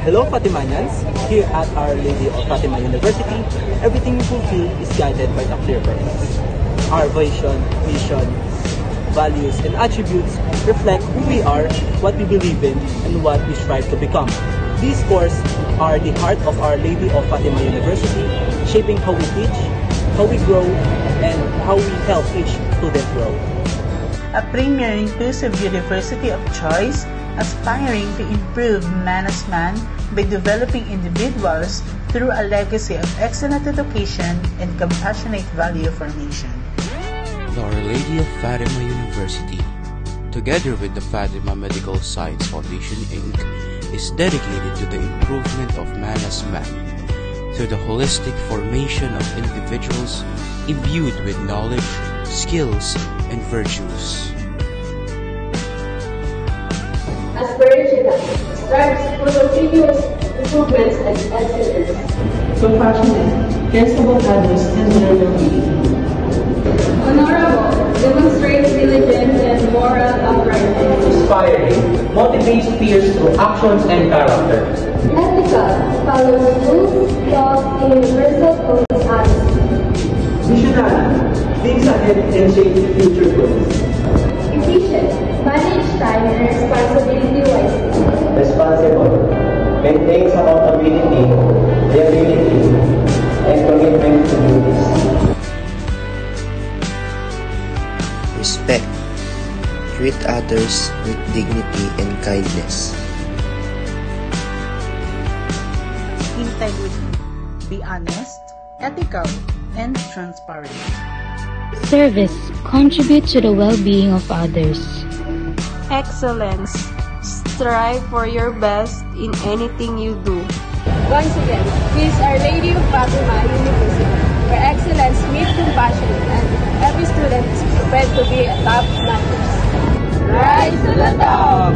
Hello Fatimanians, here at Our Lady of Fatima University, everything we fulfill is guided by a clear purpose. Our vision, mission, values, and attributes reflect who we are, what we believe in, and what we strive to become. These cores are the heart of Our Lady of Fatima University, shaping how we teach, how we grow, and how we help each student grow. A premier inclusive university of choice, aspiring to improve man as man by developing individuals through a legacy of excellent education and compassionate value formation. The Our Lady of Fatima University, together with the Fatima Medical Science Foundation Inc., is dedicated to the improvement of man as man through the holistic formation of individuals imbued with knowledge, skills, and virtues. Aspirational, strives for continuous improvements and excellence. Compassionate, cares about others and their well-being. Honorable, demonstrates diligence and moral uprightness. Inspiring, motivates peers through actions and character. Ethical, follows rules, laws, and universal codes honesty. Visionary, thinks ahead and shapes future growth. Efficient, manage time and responsibility wisely. Responsible, maintains accountability, reliability, and commitment to duties. Respect, treat others with dignity and kindness. Integrity, be honest, ethical, and transparent. Service, contribute to the well-being of others. Excellence, strive for your best in anything you do. Once again, this is Our Lady of Fatima University, where excellence meets compassion and every student is prepared to be a top notcher. Rise to the top!